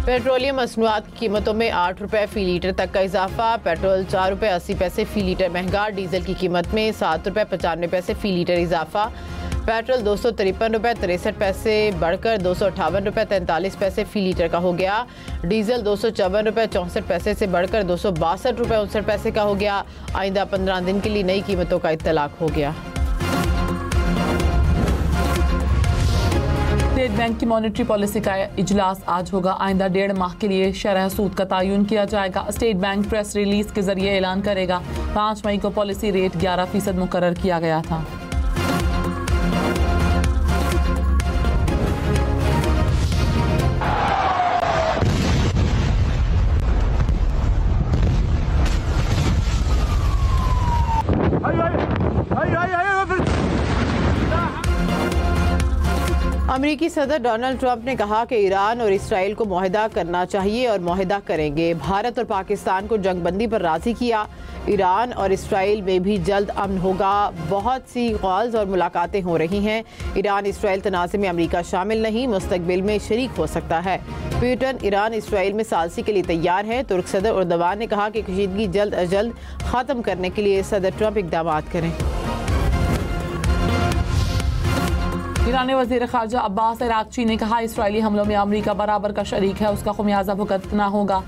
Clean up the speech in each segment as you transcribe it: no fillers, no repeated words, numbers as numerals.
Petroleum मसनूआत की कीमतों में 8 रुपये फ़ी लीटर तक का इजाफा। पेट्रोल 4 रुपये 80 पैसे फ़ी लीटर महंगा। डीजल की कीमत में 7 रुपये 95 पैसे फ़ी लीटर इजाफा। पेट्रोल 253 रुपये 63 पैसे बढ़कर 258 रुपये 43 पैसे फ़ी लीटर का हो गया। डीजल 254 रुपये 64 पैसे से बढ़कर 262 रुपये 69 पैसे का हो गया। आइंदा 15 दिन के लिए नई कीमतों का इत्तलाक हो गया। स्टेट बैंक की मॉनेटरी पॉलिसी का इजलास आज होगा। आइंदा 1.5 माह के लिए शरह सूद का तयन किया जाएगा। स्टेट बैंक प्रेस रिलीज के जरिए ऐलान करेगा। 5 मई को पॉलिसी रेट 11% मुकर्रर किया गया था। अमेरिकी सदर डोनाल्ड ट्रंप ने कहा कि ईरान और इसराइल को मुआहदा करना चाहिए और मुआहदा करेंगे। भारत और पाकिस्तान को जंगबंदी पर राजी किया। ईरान और इसराइल में भी जल्द अमन होगा। बहुत सी कॉल्स और मुलाकातें हो रही हैं। ईरान इसराइल तनाज़े में अमेरिका शामिल नहीं, मुस्तकबिल में शरीक हो सकता है। पुतिन ईरान इसराइल में सालसी के लिए तैयार है। तुर्क सदर एर्दोगान ने कहा कि कशीदगी जल्द अज जल्द ख़त्म करने के लिए सदर ट्रंप इक़दाम करें। ईरानी वज़ीर ख़ारजा अब्बास अराग़ची ने कहा इसराइली हमलों में अमेरिका बराबर का शरीक है, उसका खुमियाजा भुगतना होगा।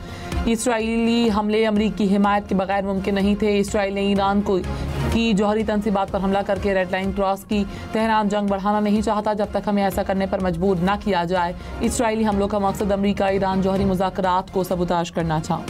इसराइली हमले अमेरिकी हिमायत के बगैर मुमकिन नहीं थे। इसराइल ने ईरान को की जौहरी तनसीबात पर हमला करके रेड लाइन क्रॉस की। तेहरान जंग बढ़ाना नहीं चाहता जब तक हमें ऐसा करने पर मजबूर न किया जाए। इसराइली हमलों का मकसद अमेरिका ईरान जौहरी मुज़ाकरात को सबूताज करना था।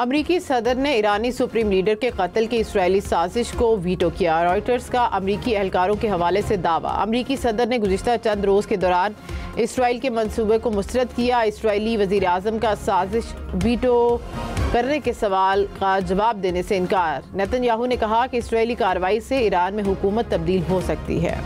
अमरीकी सदर ने ईरानी सुप्रीम लीडर के कत्ल की इसराइली साजिश को वीटो किया। रॉयटर्स का अमरीकी एहलकारों के हवाले से दावा। अमरीकी सदर ने गुज़िश्ता चंद रोज़ के दौरान इसराइल के मंसूबे को मुस्तरद किया। इसराइली वज़ीर आज़म का साजिश वीटो करने के सवाल का जवाब देने से इनकार। नेतन्याहू ने कहा कि इसराइली कार्रवाई से ईरान में हुकूमत तब्दील हो सकती है।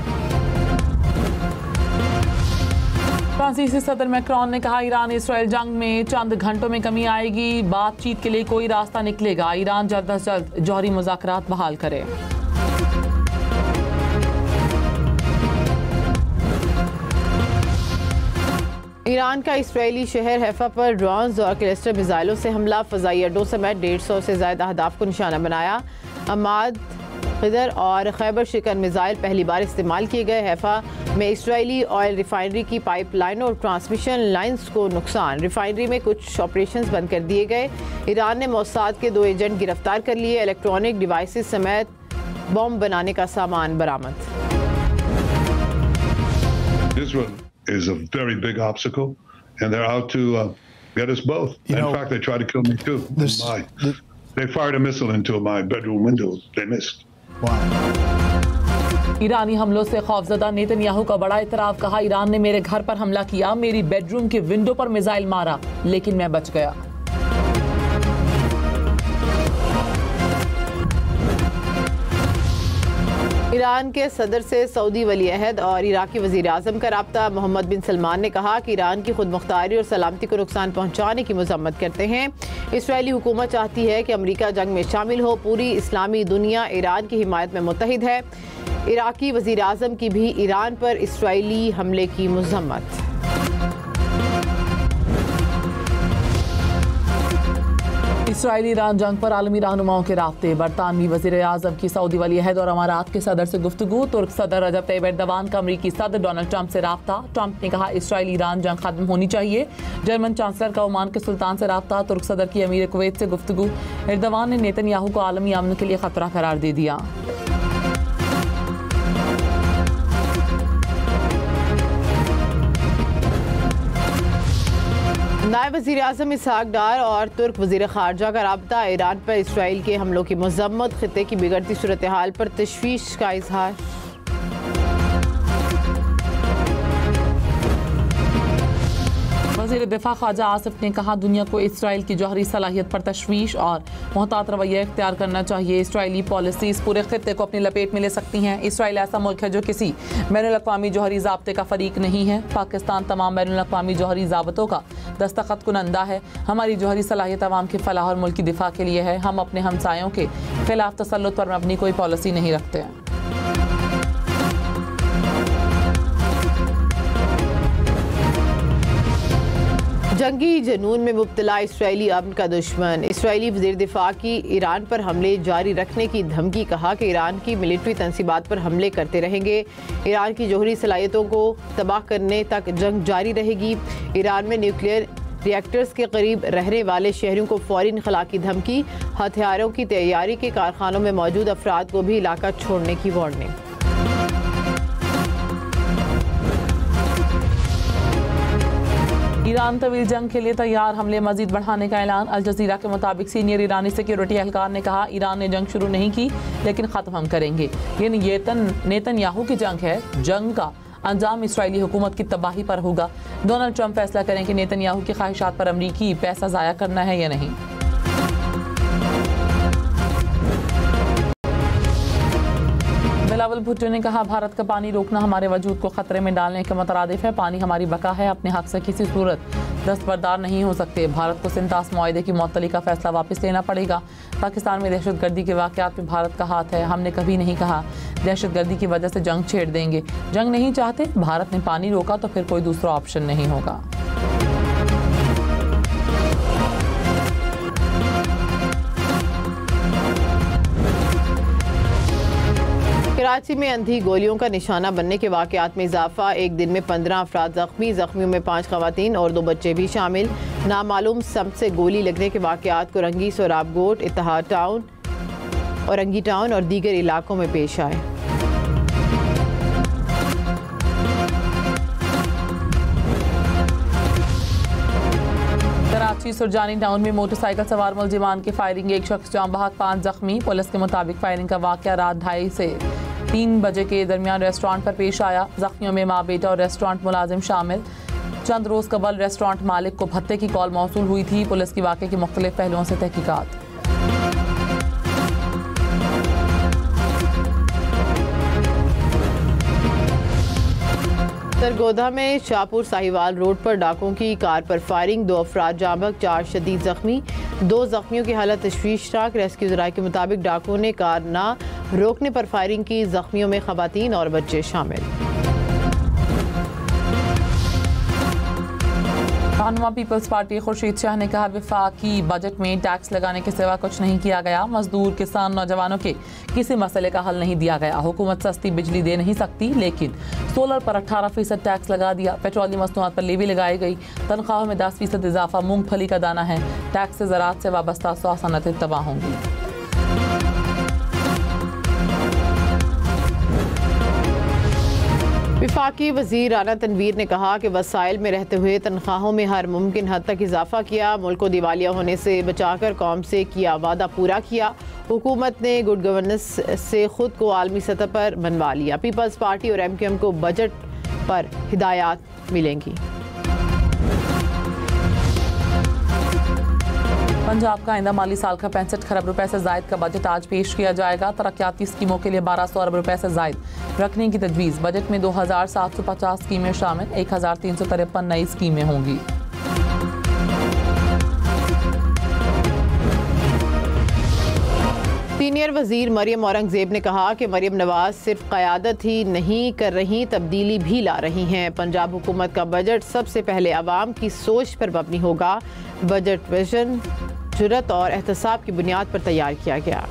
फ्रांसीसी सदर मैक्रोन ने कहा ईरान इसराइल जंग में चंद घंटों में कमी आएगी। बातचीत के लिए कोई रास्ता निकलेगा। ईरान जल्द अज जल्द जौहरी मुज़ाकरात बहाल करे। ईरान का इसराइली शहर हैफा पर ड्रोन्स और क्लस्टर मिसाइलों से हमला। फ़ज़ाई अड्डों समेत 150 से ज़्यादा अहदाफ को निशाना बनाया। अमाद, खिदर और खैबर शिकन मिसाइल पहली बार इस्तेमाल किए गए। हैफा में इसराइली ऑयल रिफाइनरी की पाइपलाइनों और ट्रांसमिशन लाइंस को नुकसान। रिफाइनरी में कुछ ऑपरेशंस बंद कर दिए गए। ईरान ने मोसाद के 2 एजेंट गिरफ्तार कर लिए। इलेक्ट्रॉनिक डिवाइसेस समेत बम बनाने का सामान बरामद। Israel is a very big obstacle, and they're out to get us both. In fact, they tried to kill me too. They fired a missile into my bedroom window. They missed. ईरानी हमलों से खौफजदा Netanyahu का बड़ा इतराफ। कहा Iran ने मेरे घर पर हमला किया, मेरी बेडरूम के विंडो पर मिसाइल मारा, लेकिन मैं बच गया। ईरान के सदर से सऊदी वली अहद और इराकी वज़ीर आज़म का राब्ता। मोहम्मद बिन सलमान ने कहा कि ईरान की खुद मुख्तारी और सलामती को नुकसान पहुँचाने की मज़म्मत करते हैं। इसराइली हुकूमत चाहती है कि अमेरिका जंग में शामिल हो। पूरी इस्लामी दुनिया ईरान की हिमायत में मुत्तहिद है। इराकी वज़ीर आज़म की भी ईरान पर इसराइली हमले की मज़म्मत। इसराइली ईरान जंग पर आलमी रहनुमाओं के राब्ते। बरतानवी वज़ीर आज़म की सऊदी वली अहद और अमारात के सदर से गुफ्तगू। तुर्क सदर रजब तैयब एर्दोगान का अमरीकी सदर डोनाल्ड ट्रंप से राब्ता। ट्रंप ने कहा इसराइल ईरान जंग खत्म होनी चाहिए। जर्मन चांसलर का ओमान के सुल्तान से राब्ता। तुर्क सदर की अमीर कुवैत से गुफ्तगू। एर्दोगान ने नेतन्याहू को आलमी अमन के लिए खतरा करार दे दिया। नायब वज़ीर आज़म इसहाक डार और तुर्क वज़ीर ख़ारजा का राब्ता। ईरान पर इसराइल के हमलों की मज़म्मत। ख़ित्ते की बिगड़ती सूरत हाल पर तशवीश का इजहार। वज़ीर दिफ़ा ख्वाजा आसिफ ने कहा दुनिया को इसराइल की जौहरी सलाहियत पर तशवीश और मोहतात रवैया इख्तियार करना चाहिए। इसराइली पॉलिसीज़ पूरे खित्ते को अपनी लपेट में ले सकती हैं। इसराइल ऐसा मुल्क है जो किसी बैनुल-अक़वामी जौहरी ज़ाब्ते का फ़रीक नहीं है। पाकिस्तान तमाम बैनुल-अक़वामी जौहरी ज़ाब्तों का दस्तखत कुनंदा है। हमारी जौहरी सलाहियत अवाम की फ़लाह और मुल्क की दिफ़ा के लिए है। हम अपने हमसायों के खिलाफ तसल्लुत पर अपनी कोई पॉलिसी नहीं रखते हैं। जंगी जनून में मुब्तला इसराइली अमन का दुश्मन। इसराइली वज़ीर दिफा की ईरान पर हमले जारी रखने की धमकी। कहा कि ईरान की मिलिट्री तंसीबात पर हमले करते रहेंगे। ईरान की जौहरी सलाहियतों को तबाह करने तक जंग जारी रहेगी। ईरान में न्यूक्लियर रिएक्टर्स के करीब रहने वाले शहरों को फौरी इनखला की धमकी। हथियारों की तैयारी के कारखानों में मौजूद अफराद को भी इलाका छोड़ने की वार्निंग। ईरान तवील जंग के लिए तैयार, हमले मजीद बढ़ाने का ऐलान। अल जजीरा के मुताबिक सीनियर ईरानी सिक्योरिटी एहलकार ने कहा, ईरान ने जंग शुरू नहीं की लेकिन ख़त्म हम करेंगे। ये नेतन्याहू की जंग है। जंग का अंजाम इसराइली हुकूमत की तबाही पर होगा। डोनाल्ड ट्रंप फैसला करें कि नेतन्याहू की ख्वाहिशात पर अमरीकी पैसा ज़ाया करना है या नहीं। बिलावल भुट्टो ने कहा, भारत का पानी रोकना हमारे वजूद को खतरे में डालने के मुतरादिफ है। पानी हमारी बका है, अपने हक से किसी सूरत दस्तबरदार नहीं हो सकते। भारत को सिंतास मुआहदे की मुअत्तली का फैसला वापस लेना पड़ेगा। पाकिस्तान में दहशतगर्दी के वाक़यात में भारत का हाथ है। हमने कभी नहीं कहा दहशतगर्दी की वजह से जंग छेड़ देंगे। जंग नहीं चाहते, भारत ने पानी रोका तो फिर कोई दूसरा ऑप्शन नहीं होगा। कराची में अंधी गोलियों का निशाना बनने के वाक़यात में इजाफा। एक दिन में 15 अफराद ज़ख्मी, ज़ख्मियों में 5 ख़वातीन और 2 बच्चे भी शामिल। नामालूम समत से गोली लगने के वाक़यात को रंगी, सोराब गोट, इत्तेहाद टाउन, औरंगी टाउन और दीगर इलाकों में पेश आए। कराची सुरजानी टाउन में मोटरसाइकिल सवार मुलजिमान की फायरिंग, एक शख्स जाम बहक, 5 जख्मी। पुलिस के मुताबिक फायरिंग का वाक़या रात 2:30 से 3 बजे के दरमियान रेस्टोरेंट पर पेश आया। जख्मियों में माँ, बेटा और रेस्टोरेंट मुलाजिम शामिल। चंद रोज़ कबल रेस्टोरेंट मालिक को भत्ते की कॉल मौसूल हुई थी। पुलिस की वाक़े की मुख्तलिफ पहलुओं से तहकीकात। सरगोधा में शाहपुर साहिवाल रोड पर डाकुओं की कार पर फायरिंग, 2 अफराद जाँ बहक, 4 शदीद जख्मी। 2 जख्मियों की हालत तशवीशनाक। रेस्क्यू ज़राए के मुताबिक डाकुओं ने कार न रोकने पर फायरिंग की। जख्मियों में ख़वातीन और बच्चे शामिल। रहनुमा पीपल्स पार्टी खुर्शीद शाह ने कहा, वफाकी बजट में टैक्स लगाने के सिवा कुछ नहीं किया गया। मजदूर, किसान, नौजवानों के किसी मसले का हल नहीं दिया गया। हुकूमत सस्ती बिजली दे नहीं सकती लेकिन सोलर पर 18% टैक्स लगा दिया। पेट्रोलियम मसनूआत पर लेवी लगाई गई। तनख्वाहों में 10% इजाफा। मूंगफली का दाना है। टैक्स से ज़राअत से वाबस्ता 100 सनतें तबाह होंगी। वफाकी वज़ीर राना तनवीर ने कहा कि वसाइल में रहते हुए तनख्वाहों में हर मुमकिन हद तक इजाफा किया। मुल्क को दिवालिया होने से बचाकर कौम से किया वादा पूरा किया। हुकूमत ने गुड गवर्नेंस से खुद को आलमी सतह पर बनवा लिया। पीपल्स पार्टी और MQM को बजट पर हिदायत मिलेंगी। पंजाब का आइंदा माली साल का 65 खरब रुपए से जायद का बजट आज पेश किया जाएगा। तरक्याती स्कीमों के लिए 1200 अरब रुपए से जायद रखने की तजवीज़। बजट में 2750 स्कीमें शामिल, 1353 नई स्कीमें होंगी। सीनियर वजीर मरियम औरंगजेब ने कहा कि मरियम नवाज सिर्फ क़यादत ही नहीं कर रही, तब्दीली भी ला रही हैं। पंजाब हुकूमत का बजट सबसे पहले आवाम की सोच पर मबनी होगा। बजट विजन, जुर्रत और एहतसाब की बुनियाद पर तैयार किया गया।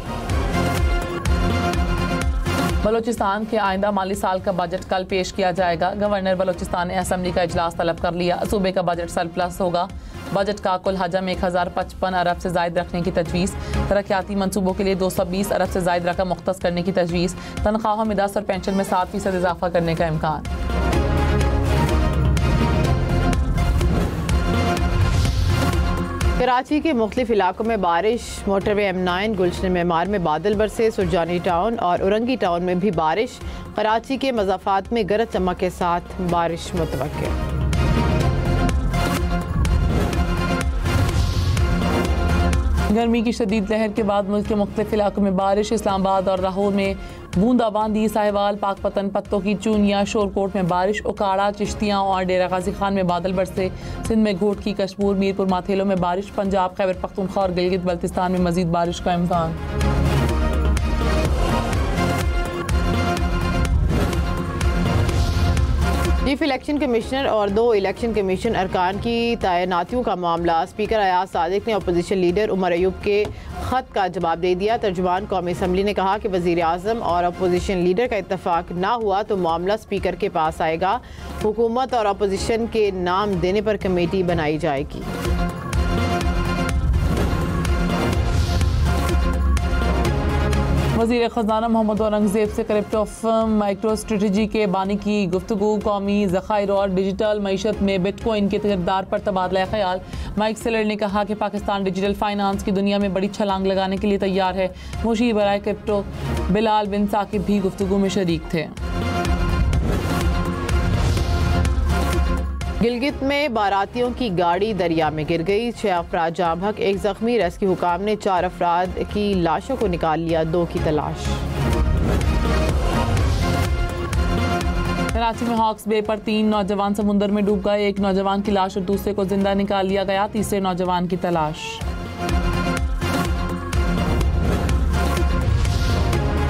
बलोचिस्तान के आइंदा माली साल का बजट कल पेश किया जाएगा। गवर्नर बलोचिस्तान ने असम्बली का इजलास तलब कर लिया। सूबे का बजट सरप्लस होगा। बजट का कुल हजम 1055 अरब से जायद रखने की तजवीज़। तरक्याती मनसूबों के लिए 220 अरब से जायद रकम मुख्तस करने की तजवीज़। तनख्वाहों में 10 और पेंशन में 7% इजाफा करने का इम्कान। कराची के मुख्तलिफ इलाकों में बारिश। मोटरवे M9 गुलशन मेमार में बादल बरसे। सुरजानी टाउन और औरंगी टाउन में भी बारिश। कराची के मज़ाफ़ात में गरज चमक के साथ बारिश मुतवक्किर। गर्मी की शदीद लहर के बाद मुल्क के मुख्तलिफ इलाकों में बारिश। इस्लामाबाद और लाहौर में बूंदाबांदी। साहिवाल, पाकपतन, पत्तों की चूनिया, शोरकोट में बारिश। उकाड़ा, चिश्तियाँ और डेरा गाजी खान में बादल बरसे। सिंध में घोट की, कशमूर, मीरपुर, माथेलों में बारिश। पंजाब, खैबर पख्तूनख्वा और गिलगित बल्तिस्तान में मजीद बारिश का इम्कान। चीफ इलेक्शन कमिश्नर और 2 इलेक्शन कमीशन अरकान की तैनातियों का मामला। स्पीकर अयाज सादिक ने अपोजिशन लीडर उमर अयूब के खत का जवाब दे दिया। तर्जुमान कौमी असम्बली ने कहा कि वज़ीर आज़म और अपोजिशन लीडर का इत्तफाक ना हुआ तो मामला स्पीकर के पास आएगा। हुकूमत और अपोजिशन के नाम देने पर कमेटी बनाई जाएगी। वज़ीर ख़ज़ाना मोहम्मद औरंगज़ेब से क्रिप्टो माइक्रो स्ट्रेटजी के बानी की गुफ्तगू। कौमी ज़खायर और डिजिटल मईशत में बिटकॉइन के किरदार पर तबादला ख्याल। माइक सेलर ने कहा कि पाकिस्तान डिजिटल फाइनेंस की दुनिया में बड़ी छलांग लगाने के लिए तैयार है। मुशीर बराए क्रिप्टो बिलाल बिन साकिब भी गुफ्तगू में शरीक थे। गिलगित में बारातियों की गाड़ी दरिया में गिर गई, 6 अफराद जाँ बहक, 1 जख्मी। रेस्क्यू हुकाम ने 4 अफराद की लाशों को निकाल लिया, 2 की तलाश। कराची में हॉक्स बे पर 3 नौजवान समुंदर में डूब गए। 1 नौजवान की लाश और दूसरे को जिंदा निकाल लिया गया, तीसरे नौजवान की तलाश।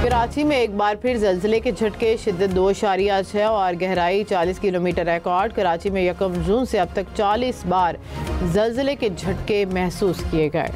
कराची में एक बार फिर ज़लज़ले के झटके, शिद्दत 2.6 और गहराई 40 किलोमीटर रिकॉर्ड। कराची में 1 जून से अब तक 40 बार ज़लज़ले के झटके महसूस किए गए।